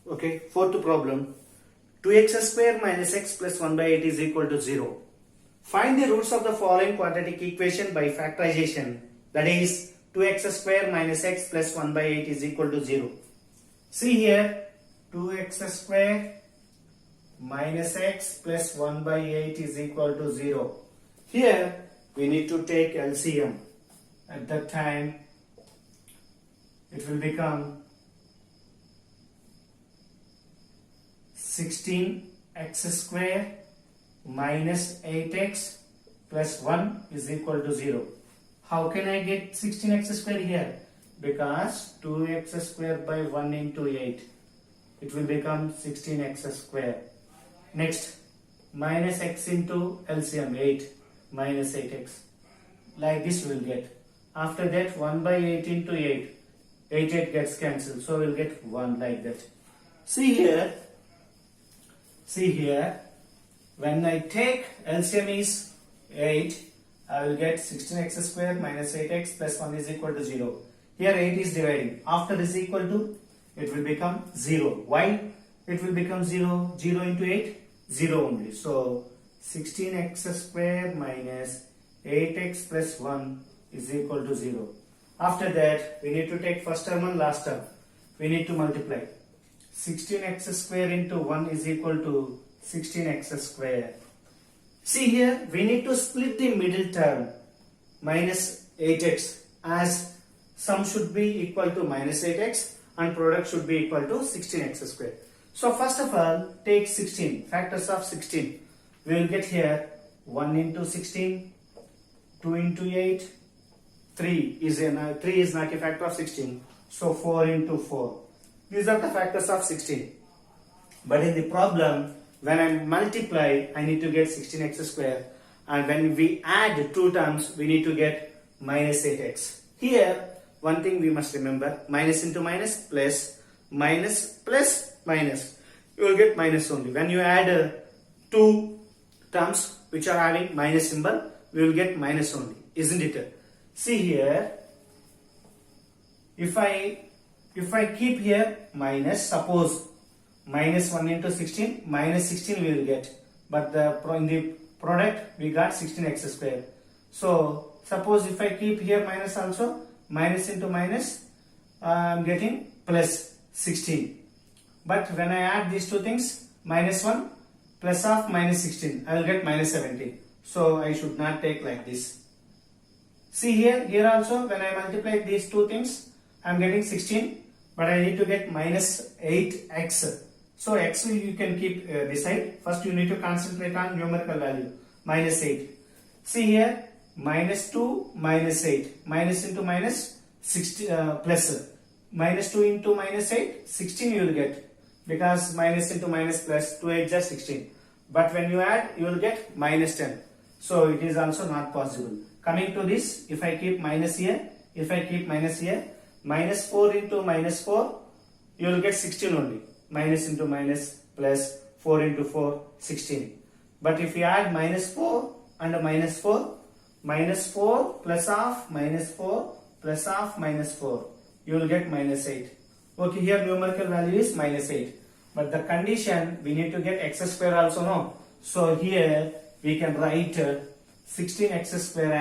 Okay, fourth problem. 2x square minus x plus 1 by 8 is equal to 0. Find the roots of the following quadratic equation by factorization. That is 2x square minus x plus 1 by 8 is equal to 0. See here, 2x square minus x plus 1 by 8 is equal to 0. Here we need to take LCM. At that time it will become 16x square minus 8x plus 1 is equal to 0. How can I get 16x square here? Because 2x square by 1 into 8. It will become 16x square. Next, minus x into LCM 8 minus 8x. Like this we will get. After that 1 by 8 into 8. 8 gets cancelled. So we will get 1 like that. See here, when I take LCM is 8, I will get 16x square minus 8x plus 1 is equal to 0. Here 8 is dividing. After is equal to, it will become 0. Why? It will become 0. 0 into 8, 0 only. So 16x square minus 8x plus 1 is equal to 0. After that, we need to take first term and last term. We need to multiply. 16x square into 1 is equal to 16x square. See here, we need to split the middle term minus 8x, as sum should be equal to minus 8x and product should be equal to 16x square. So first of all, take 16, factors of 16. We will get here 1 into 16, 2 into 8, 3 is not a factor of 16. So 4 into 4. These are the factors of 16. But in the problem, when I multiply, I need to get 16x square. And when we add two terms, we need to get minus 8x. Here, one thing we must remember, minus into minus, plus, minus, plus, minus. You will get minus only. When you add two terms which are having minus symbol, we will get minus only, isn't it? See here, if I keep here minus, suppose minus 1 into 16, minus 16 we will get. But in the product we got 16x square. So suppose if I keep here minus also, minus into minus, I am getting plus 16. But when I add these two things, minus 1 plus of minus 16, I will get minus 17. So I should not take like this. See here also when I multiply these two things, I am getting 16. But I need to get minus 8x. So x you can keep beside. First you need to concentrate on numerical value. Minus 8. See here, minus 2, minus 8. Minus into minus, 60, plus. Minus 2 into minus 8, 16 you will get. Because minus into minus plus, 2 8 is 16. But when you add, you will get minus 10. So it is also not possible. Coming to this, if I keep minus here, minus 4 into minus 4, you will get 16 only. Minus into minus plus 4 into 4, 16. But if you add minus 4 and minus 4, minus 4 plus of minus 4 plus of minus 4, you will get minus 8. Okay, here numerical value is minus 8. But the condition, we need to get x square also, no? So here we can write 16x square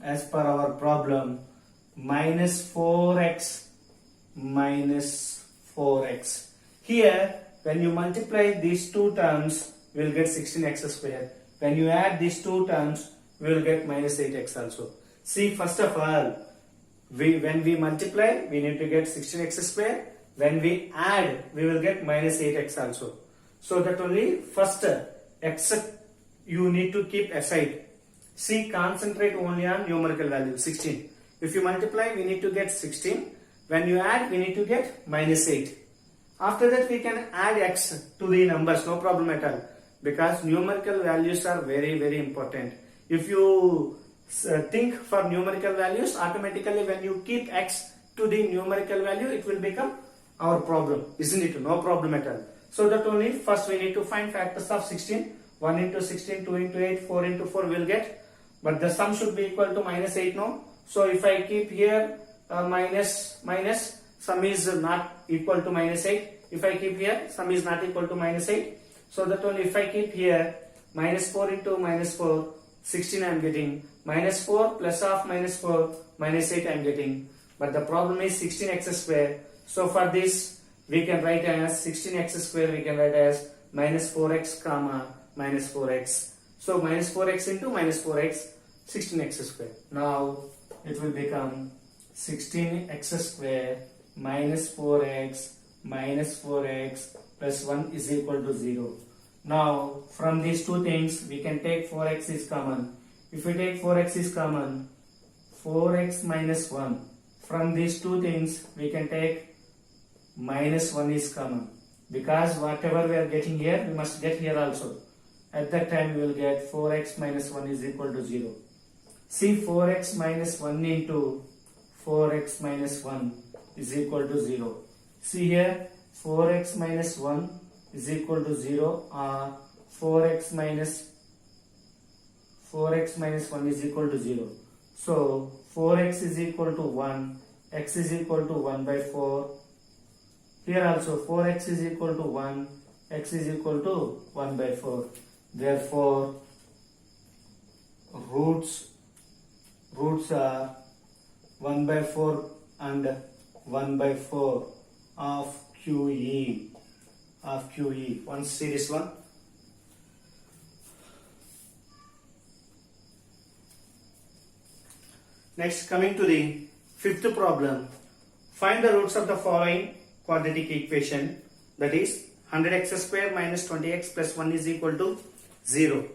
as per our problem, minus 4x minus 4x. Here, when you multiply these two terms, we will get 16x square. When you add these two terms, we will get minus 8x also. See, first of all, when we multiply, we need to get 16x square. When we add, we will get minus 8x also. So that only first x you need to keep aside. See, concentrate only on numerical value, 16. If you multiply, we need to get 16. When you add, we need to get minus 8. After that, we can add x to the numbers, no problem at all. Because numerical values are very, very important. If you think for numerical values, automatically when you keep x to the numerical value, it will become our problem, isn't it? No problem at all. So that only first we need to find factors of 16. 1 into 16, 2 into 8, 4 into 4 we will get. But the sum should be equal to minus 8 now. So if I keep here minus, sum is not equal to minus 8. If I keep here, sum is not equal to minus 8. So that only if I keep here, minus 4 into minus 4, 16 I am getting. Minus 4 plus of minus 4, minus 8 I am getting. But the problem is 16x square. So for this, we can write as 16x square, we can write as minus 4x comma minus 4x. So minus 4x into minus 4x, 16x square. Now it will become 16x square minus 4x plus 1 is equal to 0. Now from these two things we can take 4x is common. If we take 4x is common, 4x minus 1. From these two things we can take minus 1 is common. Because whatever we are getting here, we must get here also. At that time we will get 4x minus 1 is equal to 0. See, 4x minus 1 into 4x minus 1 is equal to 0. See here, 4x minus 1 is equal to 0 or 4x minus 1 is equal to 0. So 4x is equal to 1, x is equal to 1 by 4. Here also 4x is equal to 1, x is equal to 1 by 4. Therefore, roots are 1 by 4 and 1 by 4 of QE. Once see this one. Next, coming to the fifth problem. Find the roots of the following quadratic equation, that is 100x square minus 20x plus 1 is equal to 0.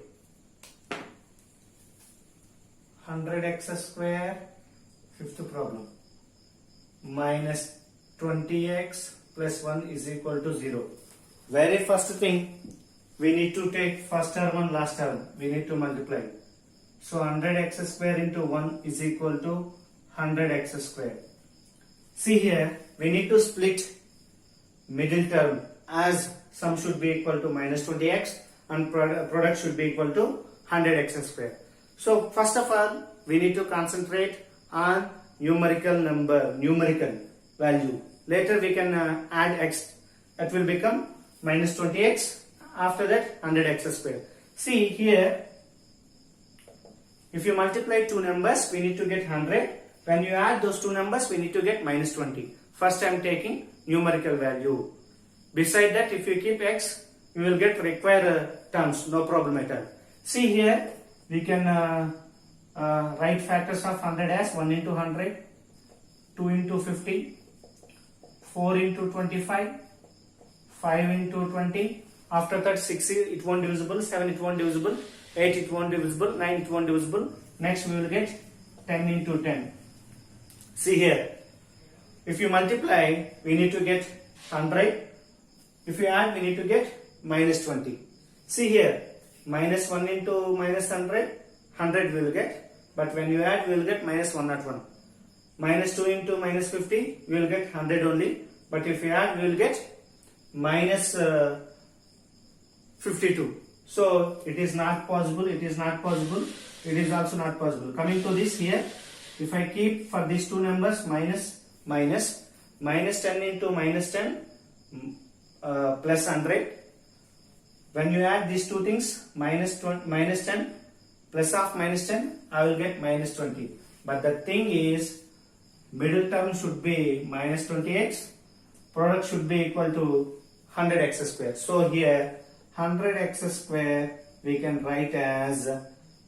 100x square, fifth problem, minus 20x plus 1 is equal to 0. Very first thing, we need to take first term and last term, we need to multiply. So 100x square into 1 is equal to 100x square. See here, we need to split middle term, as sum should be equal to minus 20x and product should be equal to 100x square. So first of all, we need to concentrate on numerical value. Later we can add x, that will become minus 20x, after that 100x square. See here, if you multiply two numbers, we need to get 100. When you add those two numbers, we need to get minus 20. First I am taking numerical value. Beside that, if you keep x, you will get required terms, no problem at all. See here, we can write factors of 100 as 1 into 100, 2 into 50, 4 into 25, 5 into 20. After that, 6 it won't divisible, 7 it won't divisible, 8 it won't divisible, 9 it won't divisible. Next we will get 10 into 10. See here, if you multiply, we need to get 100. If you add, we need to get minus 20. See here, minus 1 into minus 100, 100 we will get. But when you add, we will get minus 101. Minus 2 into minus 50, we will get 100 only. But if you add, we will get minus 52. So it is not possible, it is not possible, it is also not possible. Coming to this here, if I keep for these two numbers minus 10 into minus 10 plus 100. When you add these two things, minus 10 plus of minus 10, I will get minus 20. But the thing is, middle term should be minus 20x, product should be equal to 100x square. So here 100x square we can write as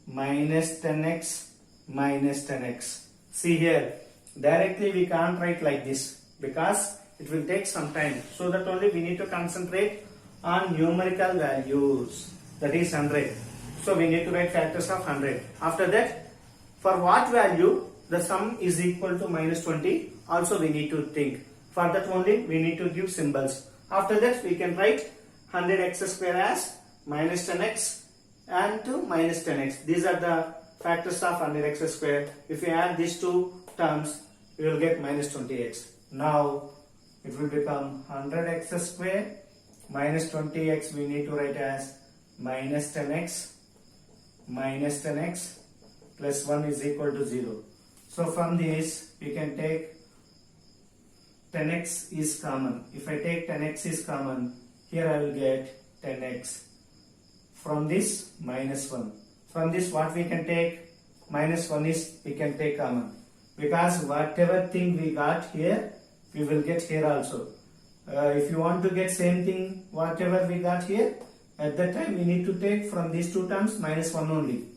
minus 10x minus 10x. See here, directly we can't write like this because it will take some time. So that only we need to concentrate on numerical values, that is 100. So we need to write factors of 100. After that, for what value the sum is equal to minus 20, also we need to think. For that only we need to give symbols. After that we can write 100x square as minus 10x and to minus 10x. These are the factors of 100x square. If we add these two terms, we will get minus 20x. Now it will become 100x square minus 20x, we need to write as minus 10x plus 1 is equal to 0. So from this we can take 10x is common. If I take 10x is common, here I will get 10x. From this minus 1. From this what we can take? Minus 1 is we can take common. Because whatever thing we got here, we will get here also. If you want to get same thing, whatever we got here, at that time we need to take from these two terms minus 1 only.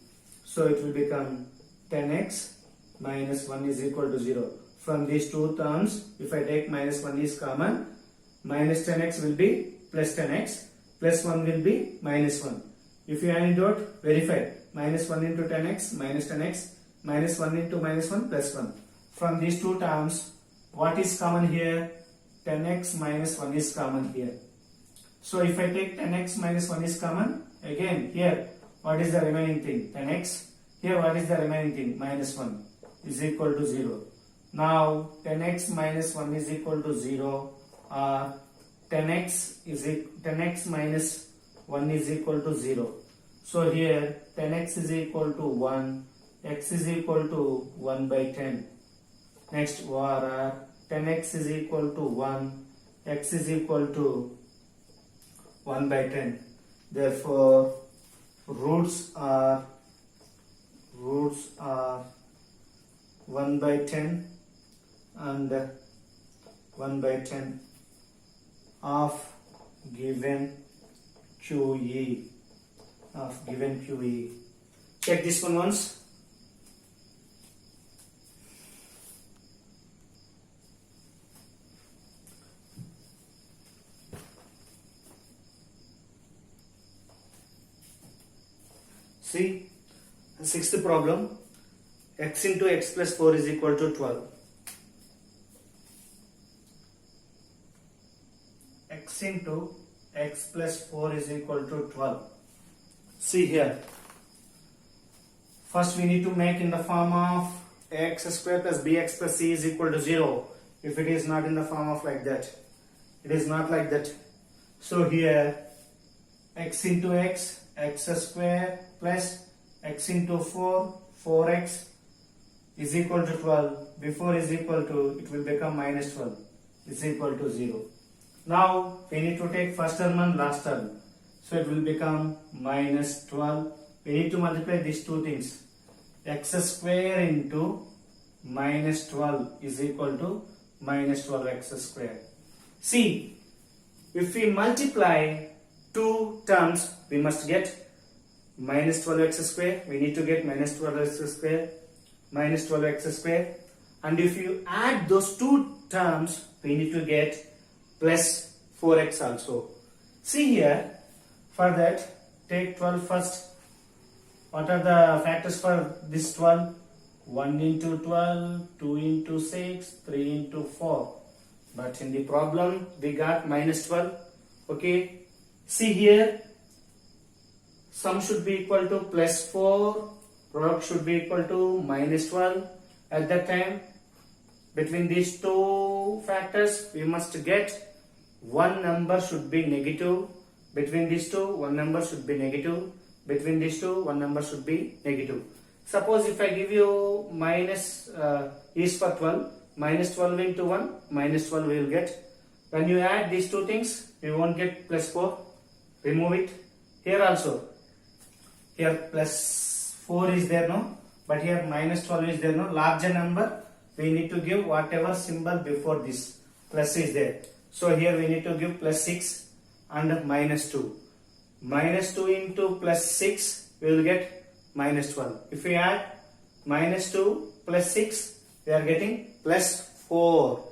So it will become 10x minus 1 is equal to 0. From these two terms, if I take minus 1 is common, minus 10x will be plus 10x, plus 1 will be minus 1. If you antidote, verify. Minus 1 into 10x, minus 10x, minus 1 into minus 1, plus 1. From these two terms, what is common here? 10x minus 1 is common here. So if I take 10x minus 1 is common, again here, what is the remaining thing? 10x. Here what is the remaining thing? Minus 1 is equal to 0. Now 10x minus 1 is equal to 0, or 10x minus 1 is equal to 0. So here 10x is equal to 1, x is equal to 1 by 10. Next, or 10x is equal to 1, x is equal to 1 by 10. Therefore, roots are 1 by 10 and 1 by 10 of given QE. Check this one once. See, the sixth problem, x into x plus 4 is equal to 12. X into x plus 4 is equal to 12. See here, first we need to make in the form of ax square plus bx plus c is equal to 0. If it is not in the form of like that, it is not like that. So here x into x, x square plus x into 4, 4x is equal to 12. Before is equal to, it will become minus 12 is equal to 0. Now we need to take first term and last term. So it will become minus 12. We need to multiply these two things. X square into minus 12 is equal to minus 12x square. See, if we multiply two terms, we must get minus 12x square. We need to get minus 12x square, minus 12x square. And if you add those two terms, we need to get plus 4x also. See here, for that, take 12 first. What are the factors for this 12? 1 into 12, 2 into 6, 3 into 4. But in the problem, we got minus 12. Okay. See here, sum should be equal to plus 4, product should be equal to minus 12. At that time, between these two factors, we must get one number should be negative. Between these two, one number should be negative. Between these two, one number should be negative. Suppose if I give you minus is for 12, minus 12 into 1, minus 12 we will get. When you add these two things, we won't get plus 4. Remove it. Here also, here plus 4 is there, no? But here minus 12 is there, no? Larger number, we need to give whatever symbol before this. Plus is there. So here we need to give plus 6 and minus 2. Minus 2 into plus 6, we will get minus 12. If we add minus 2 plus 6, we are getting plus 4.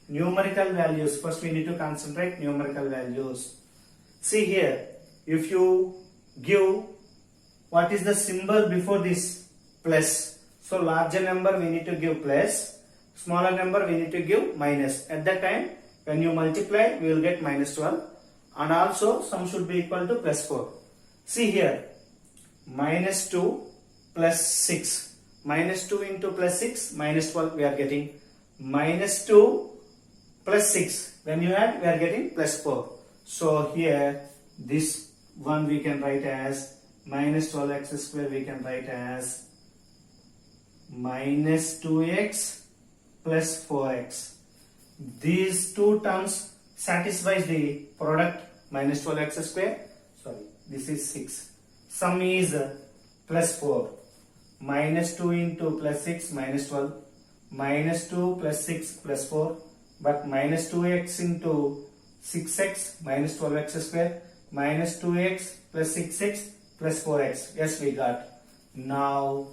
Numerical values. First we need to concentrate numerical values. See here, if you give, what is the symbol before this? Plus. So larger number we need to give plus, smaller number we need to give minus. At that time, when you multiply, we will get minus 12. And also sum should be equal to plus 4. See here, minus 2 plus 6. Minus 2 into plus 6, minus 12 we are getting. Minus 2 plus 6. When you add, we are getting plus 4. So here, this one we can write as minus 12x square, we can write as minus 2x plus 4x. these two terms satisfies the product minus 12x square. Sorry, this is 6. Sum is plus 4. Minus 2 into plus 6 minus 12. Minus 2 plus 6 plus 4. But minus 2x into 6x minus 12x square. Minus 2x plus 6x plus 4x. Yes, we got. Now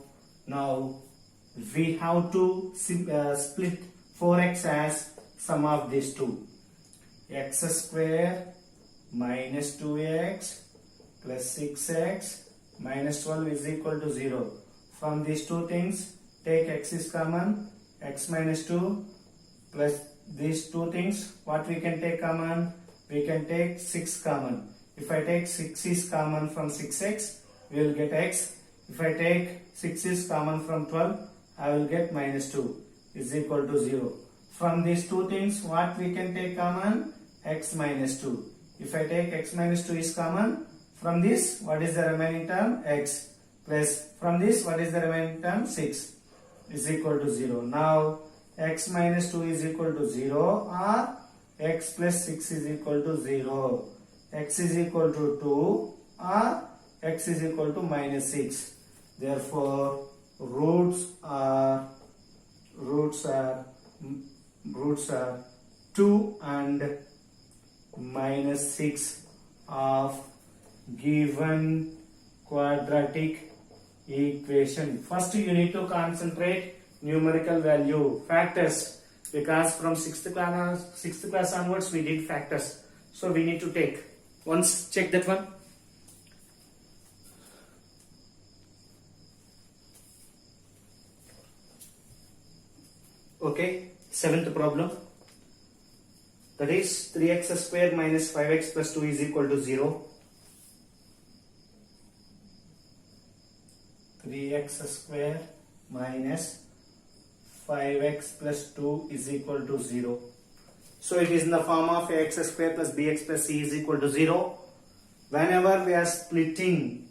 we have to split 4x as sum of these two. X square minus 2x plus 6x minus 12 is equal to 0. From these two things, take x is common, x minus 2 plus these two things, what we can take common? We can take 6 common. If I take 6 is common from 6x, we will get x. If I take 6 is common from 12, I will get minus 2 is equal to 0. From these two things, what we can take common? X minus 2. If I take x minus 2 is common, from this, what is the remaining term? X. Plus, from this, what is the remaining term? 6 is equal to 0. Now, x minus 2 is equal to 0 or x plus 6 is equal to 0. X is equal to 2 or x is equal to minus 6. Therefore, roots are 2 and minus 6 of given quadratic equation. First you need to concentrate numerical value factors, because from 6th class onwards we did factors, so we need to take once. Check that one. Okay, 7th problem, that is 3x square minus 5x plus 2 is equal to 0. 3x square minus 5x plus 2 is equal to 0. So it is in the form of ax square plus bx plus c is equal to 0. Whenever we are splitting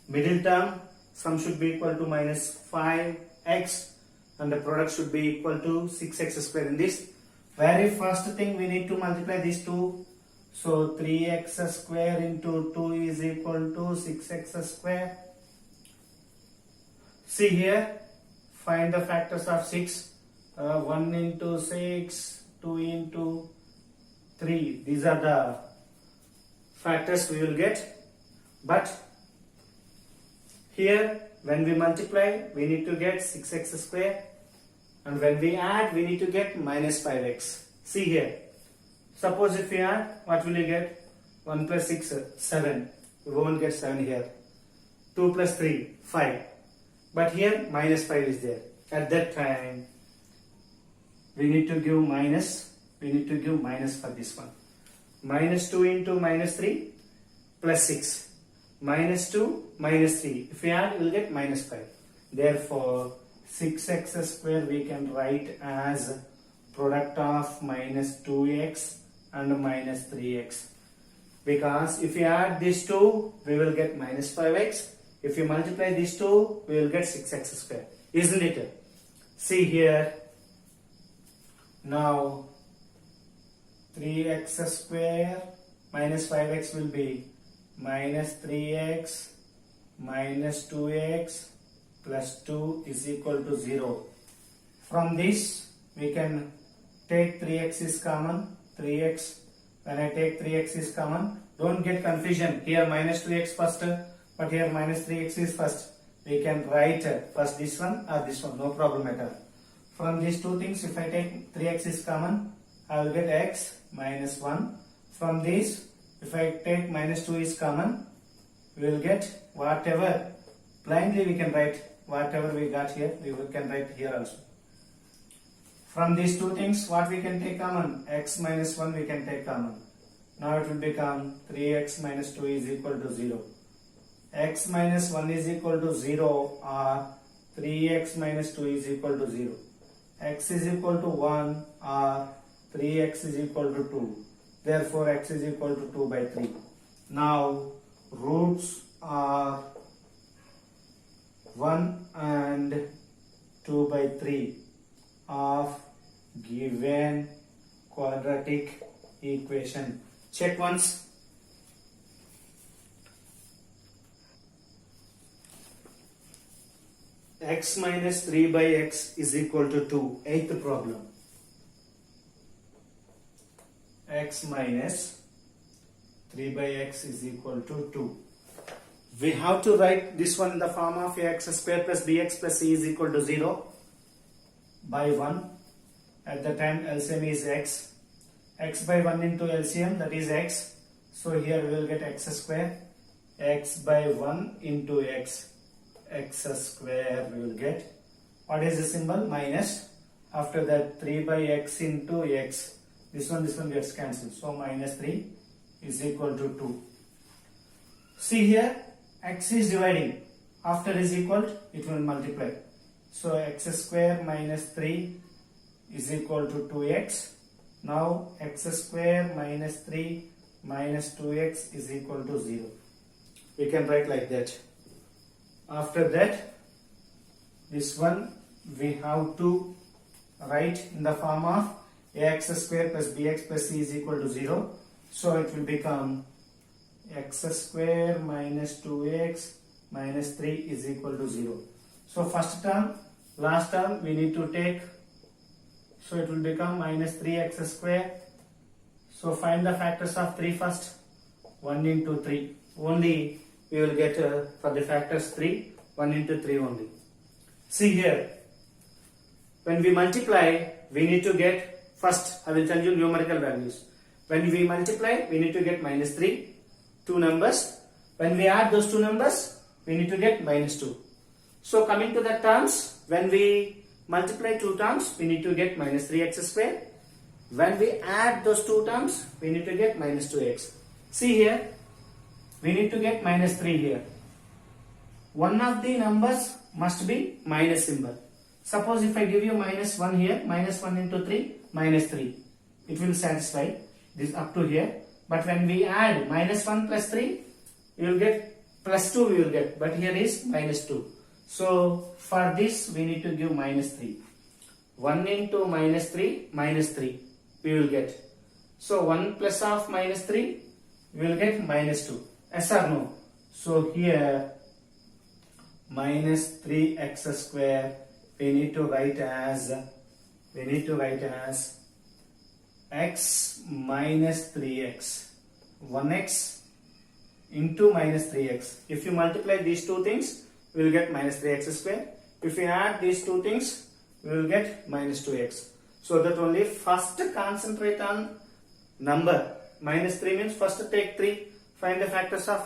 middle term, sum should be equal to minus 5x and the product should be equal to 6x square. In this very first thing, we need to multiply these two. So 3x square into 2 is equal to 6x square. See here, find the factors of 6. 1 into 6, 2 into 3. These are the factors we will get. But here, when we multiply, we need to get 6x square. And when we add, we need to get minus 5x. See here. Suppose if we add, what will you get? 1 plus 6, 7. We won't get 7 here. 2 plus 3, 5. But here, minus 5 is there. At that time, we need to give minus. We need to give minus for this one. Minus 2 into minus 3 plus 6. Minus 2, minus 3. If we add, we will get minus 5. Therefore, 6x square we can write as product of minus 2x and minus 3x. Because if we add these two, we will get minus 5x. If you multiply these two, we will get 6x square. Isn't it? See here. Now, 3x square minus 5x will be minus 3x minus 2x plus 2 is equal to 0. From this, we can take 3x is common. 3x, when I take 3x is common, don't get confusion. Here minus 2x first, but here minus 3x is first. We can write first this one or this one, no problem at all. From these two things, if I take 3x is common, I will get x minus 1. From this, if I take minus 2 is common, we will get whatever. Blindly we can write whatever we got here, we can write here also. From these two things, what we can take common? X minus 1 we can take common. Now it will become 3x minus 2 is equal to 0. X minus 1 is equal to 0 or 3x minus 2 is equal to 0. X is equal to 1 or 3x is equal to 2. Therefore, x is equal to 2 by 3. Now, roots are 1 and 2 by 3 of given quadratic equation. Check once. X minus 3 by x is equal to 2. Eighth problem. X minus 3 by x is equal to 2. We have to write this one in the form of x square plus bx plus c is equal to 0 by 1. At the time LCM is x. X by 1 into LCM, that is x. So here we will get x square. X by 1 into x. X square we will get. What is the symbol? Minus. After that 3 by x into x. This one gets cancelled. So minus 3 is equal to 2. See here, x is dividing. After is equal, it will multiply. So x square minus 3 is equal to 2x. Now x square minus 3 minus 2x is equal to 0. We can write like that. After that, this one we have to write in the form of ax square plus bx plus c is equal to 0. So it will become x square minus 2x minus 3 is equal to 0. So first term, last term we need to take. So it will become minus 3x square. So find the factors of 3 first. 1 into 3. Only we will get for the factors 3. 1 into 3 only. See here. When we multiply, we need to get first. I will tell you numerical values. When we multiply, we need to get minus 3. 2 numbers. When we add those 2 numbers, we need to get minus 2. So coming to the terms, when we multiply 2 terms, we need to get minus 3x square. When we add those 2 terms, we need to get minus 2x. See here, we need to get minus 3 here. One of the numbers must be minus symbol. Suppose if I give you minus 1 here, minus 1 into 3, minus 3. It will satisfy this up to here. But when we add minus 1 plus 3, we will get plus 2 we will get. But here is minus 2. So for this we need to give minus 3. 1 into minus 3 we will get. So 1 plus of minus 3 we will get minus 2. Yes or no? So here minus 3x square we need to write as x minus 3x. 1x into minus 3x. If you multiply these two things, we will get minus 3x square. If we add these two things, we will get minus 2x. So that only first concentrate on number. Minus 3 means first take 3. Find the factors of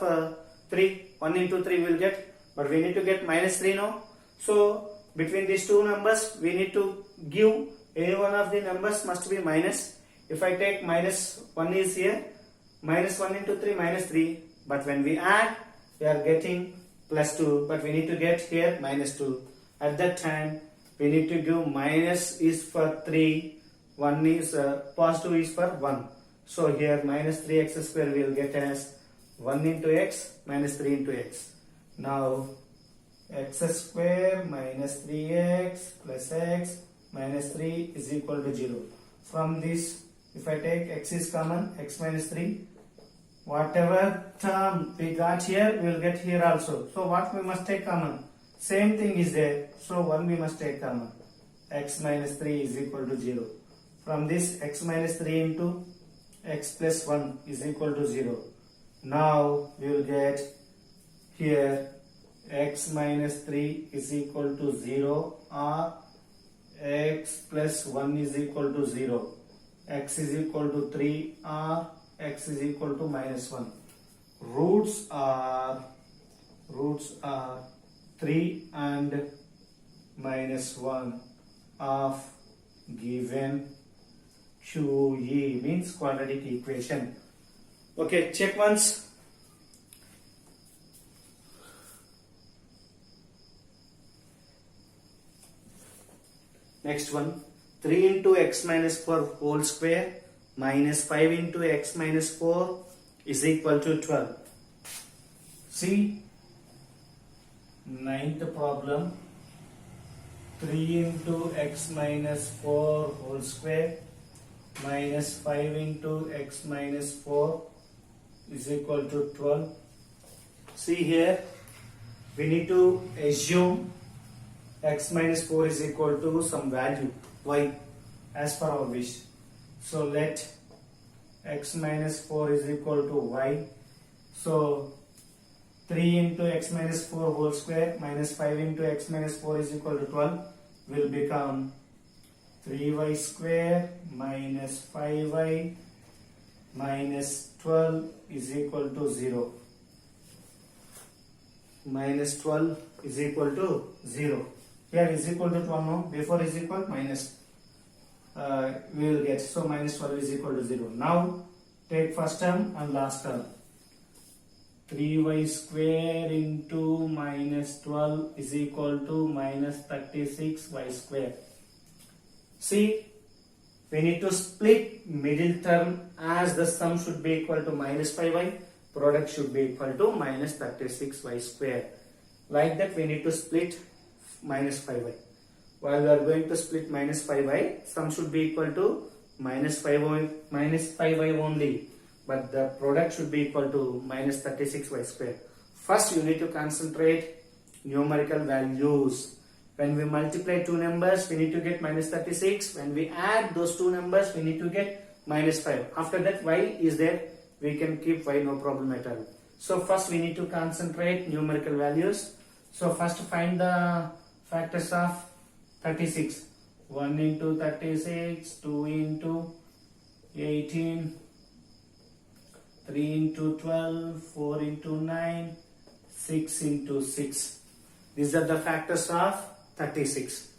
3. 1 into 3 we will get. But we need to get minus 3 now. So between these two numbers, we need to give any one of the numbers must be minus. If I take minus 1 is here, minus 1 into 3 minus 3. But when we add, we are getting plus 2. But we need to get here minus 2. At that time, we need to give minus is for 3. 1 is positive is for 1. So here minus 3x square we will get as 1 into x minus 3 into x. Now x square minus 3x plus x minus 3 is equal to 0. From this, if I take x is common, x minus 3, whatever term we got here, we will get here also. So what we must take common? Same thing is there. So 1 we must take common. X minus 3 is equal to 0. From this, x minus 3 into x plus 1 is equal to 0. Now we will get here x minus 3 is equal to 0 or x plus 1 is equal to 0. X is equal to 3 or x is equal to minus 1. Roots are 3 and minus 1 of given QE means quadratic equation. Okay, check once. Next one, 3 into x minus 4 whole square minus 5 into x minus 4 is equal to 12. See, ninth problem, 3 into x minus 4 whole square minus 5 into x minus 4 is equal to 12. See here, we need to assume x minus 4 is equal to some value y as per our wish. So let x minus 4 is equal to y. So 3 into x minus 4 whole square minus 5 into x minus 4 is equal to 12 will become 3y square minus 5y minus 12 is equal to 0. Minus 12 is equal to 0. Here is equal to 12 now. Before is equal minus. We will get. So minus 12 is equal to 0. Now take first term and last term. 3y square into minus 12 is equal to minus 36y square. See, we need to split middle term as the sum should be equal to minus 5y, product should be equal to minus 36y square. Like that we need to split minus 5y. While we are going to split minus 5y, sum should be equal to minus 5y only. But the product should be equal to minus 36y square. First you need to concentrate numerical values. When we multiply two numbers, we need to get minus 36. When we add those two numbers, we need to get minus 5. After that, y is there. We can keep y, no problem at all. So first we need to concentrate numerical values. So first find the factors of 36. 1 into 36, 2 into 18, 3 into 12, 4 into 9, 6 into 6. These are the factors of 36.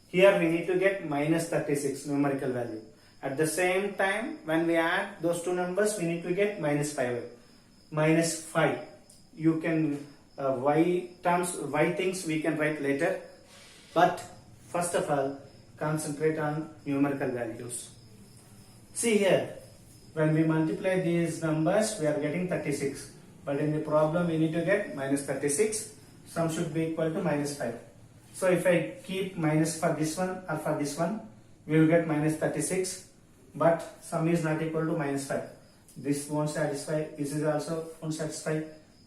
Here we need to get minus 36 numerical value. At the same time, when we add those two numbers, we need to get minus 5. Minus 5. You can, y things we can write later. But first of all, concentrate on numerical values. See here, when we multiply these numbers, we are getting 36. But in the problem, we need to get minus 36. Sum should be equal to minus 5. So if I keep minus for this one or for this one, we will get minus 36. But sum is not equal to minus 5. This won't satisfy. This is also won't satisfy.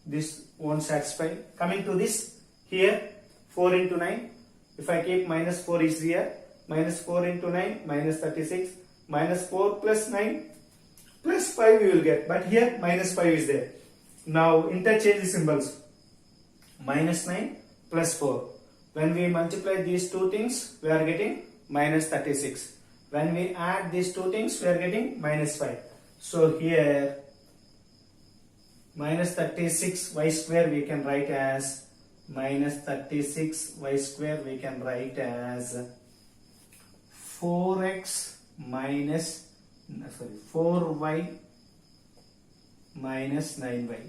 This won't satisfy. Coming to this, here 4 into 9. If I keep minus 4 is here. Minus 4 into 9 minus 36. Minus 4 plus 9 plus 5 we will get. But here minus 5 is there. Now interchange the symbols. Minus 9 plus 4. When we multiply these two things, we are getting minus 36. When we add these two things, we are getting minus 5. So here minus 36 y square we can write as minus 36 y square we can write as 4x minus 4y minus 9y.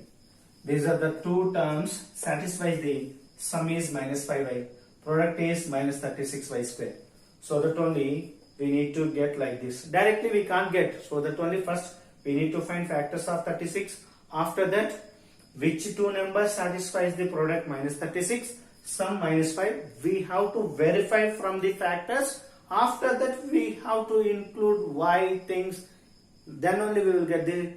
These are the two terms satisfies the sum is minus 5y, product is minus 36y square. So that only we need to get like this. Directly we can't get. So that only first we need to find factors of 36. After that, which two numbers satisfies the product minus 36, sum minus 5. We have to verify from the factors. After that we have to include y things. Then only we will get the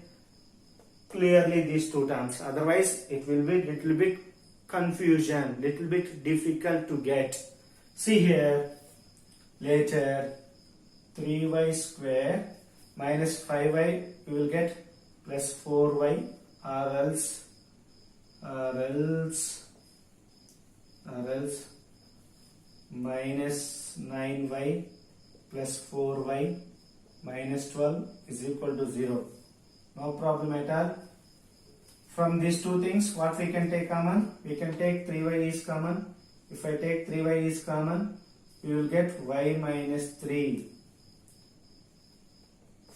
clearly these two terms. Otherwise it will be little bit confusion, little bit difficult to get. See here, later 3y square minus 5y we will get plus 4y or else minus 9y plus 4y minus 12 is equal to 0. No problem at all. From these two things, what we can take common? We can take 3y is common. If I take 3y is common, we will get y minus 3.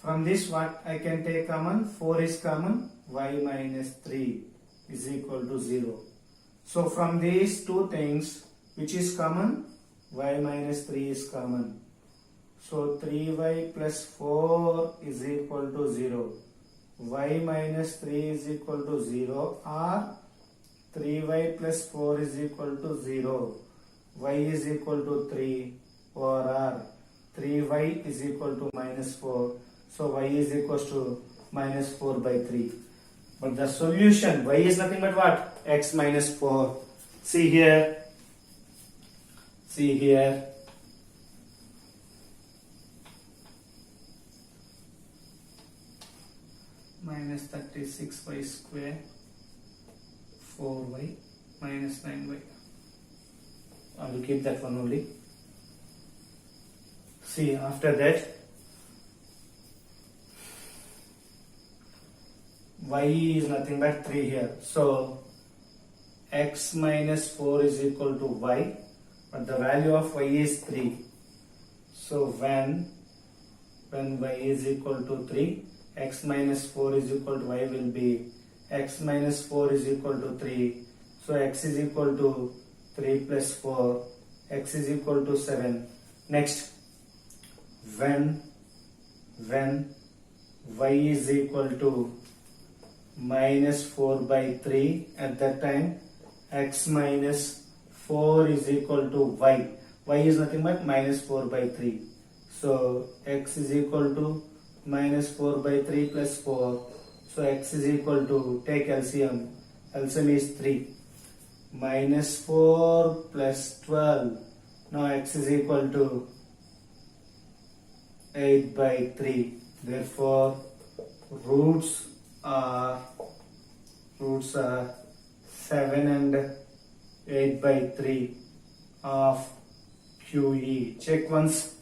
From this, what I can take common? 4 is common. Y minus 3 is equal to 0. So from these two things, which is common? Y minus 3 is common. So 3y plus 4 is equal to 0. Y minus 3 is equal to 0 or 3y plus 4 is equal to 0. Y is equal to 3 or 3y is equal to minus 4. So y is equals to minus 4 by 3. But the solution, y is nothing but what? X minus 4. See here. See here. Minus 36y square, 4y, minus 9y. I will keep that one only. See, after that, y is nothing but 3 here. So, x minus 4 is equal to y, but the value of y is 3. So, when y is equal to 3, x minus 4 is equal to y will be x minus 4 is equal to 3. So, x is equal to 3 plus 4, x is equal to 7. Next, when y is equal to minus 4 by 3, at that time x minus 4 is equal to y. Y is nothing but minus 4 by 3. So x is equal to minus 4 by 3 plus 4. So x is equal to, take LCM. LCM is 3. Minus 4 plus 12. Now x is equal to 8 by 3. Therefore, roots are 7 and 8 by 3 of QE. Check once.